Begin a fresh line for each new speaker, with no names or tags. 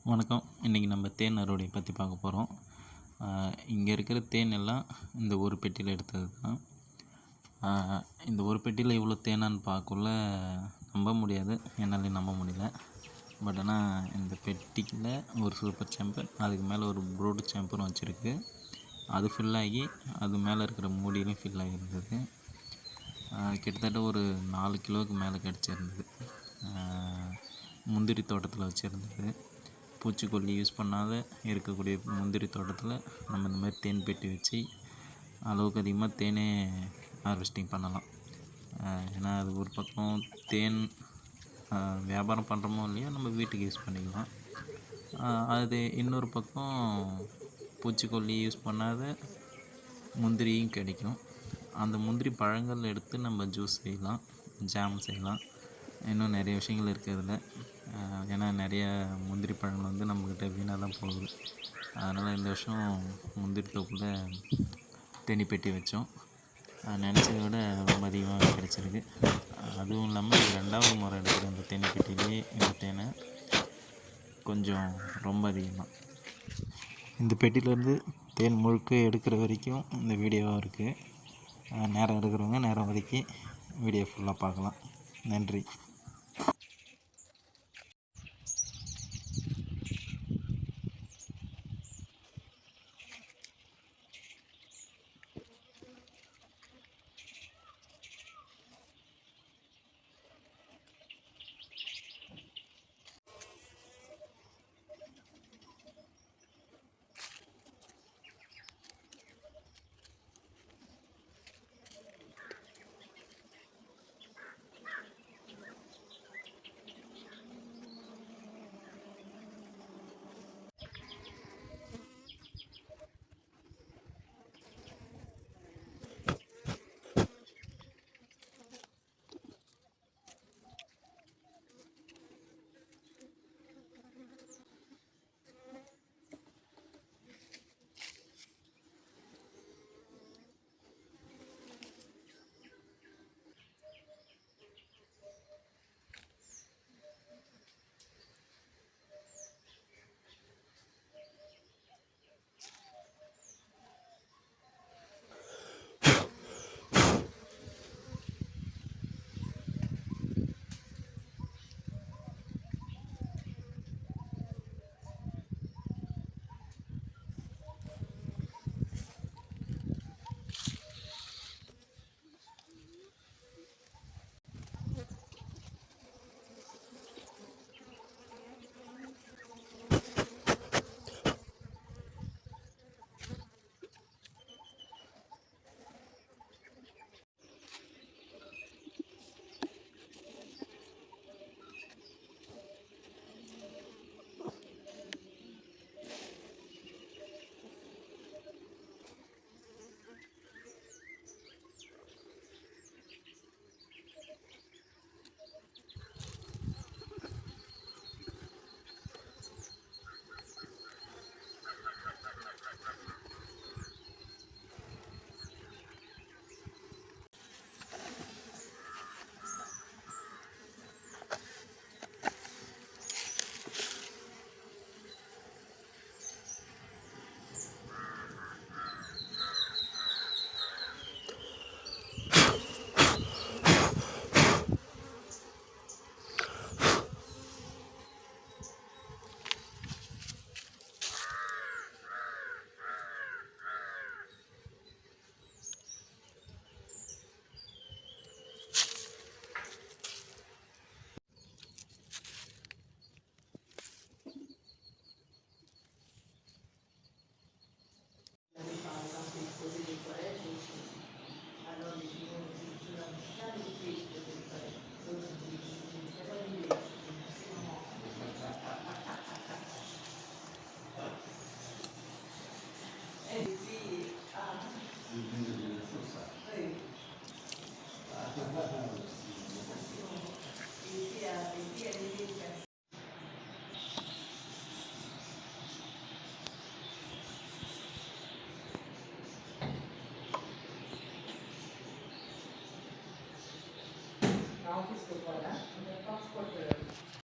வணக்கம். இன்றைக்கி நம்ம தேன் அறுவடை பற்றி பார்க்க போகிறோம். இங்கே இருக்கிற தேன் எல்லாம் இந்த ஒரு பெட்டியில் எடுத்தது தான். இந்த ஒரு பெட்டியில் இவ்வளோ தேனான்னு பார்க்கக்குள்ள நம்ப முடியாது, என்னாலையும் நம்ப முடியல. பட் ஆனால் இந்த பெட்டிக்கில் ஒரு சூப்பர் சேம்பர், அதுக்கு மேலே ஒரு ப்ரூட் சேம்பரும் வச்சுருக்கு. அது ஃபில்லாகி அது மேலே இருக்கிற மூடியிலும் ஃபில் ஆகியிருந்தது. கிட்டத்தட்ட ஒரு 4 கிலோவுக்கு மேலே கிடச்சிருந்தது. முந்திரி தோட்டத்தில் வச்சுருந்தது. பூச்சிக்கொல்லி யூஸ் பண்ணாத இருக்கக்கூடிய முந்திரி தோட்டத்தில் நம்ம இந்த மாதிரி தேன் பெட்டி வச்சு அளவுக்கு அதிகமாக தேனே ஹார்வெஸ்டிங் பண்ணலாம். ஏன்னா அது ஒரு பக்கம் தேன் வியாபாரம் பண்ணுறோமோ இல்லையோ நம்ம வீட்டுக்கு யூஸ் பண்ணிக்கலாம். அது இன்னொரு பக்கம் பூச்சிக்கொல்லி யூஸ் பண்ணாத முந்திரியும் கிடைக்கும். அந்த முந்திரி பழங்கள் எடுத்து நம்ம ஜூஸ் செய்யலாம், ஜாம் செய்யலாம். இன்னும் நிறைய விஷயங்கள் இருக்குது அதில். ஏன்னா நிறைய முந்திரி பழங்கள் நம்மக்கிட்ட வீணாக தான் போகுது. அதனால் இந்த வருஷம் முந்திரி தோப்பில் தேனி பெட்டி வச்சோம். நினச்சதை விட ரொம்ப அதிகமாக கிடச்சிருக்கு. அதுவும் இல்லாமல் இது 2வது முறை எடுக்கிற இந்த தேனி பெட்டியிலே இந்த தேனை கொஞ்சம் ரொம்ப அதிகமாக. இந்த பெட்டியிலேருந்து தேன் முழுக்க எடுக்கிற வரைக்கும் இந்த வீடியோவாக இருக்குது. நேரம் எடுக்கிறவங்க நேரம் ஒதுக்கி வீடியோ ஃபுல்லாக பார்க்கலாம். நன்றி.
ஆஃபீஸ்க்கு போகிறேன். அந்த பாஸ்போர்ட்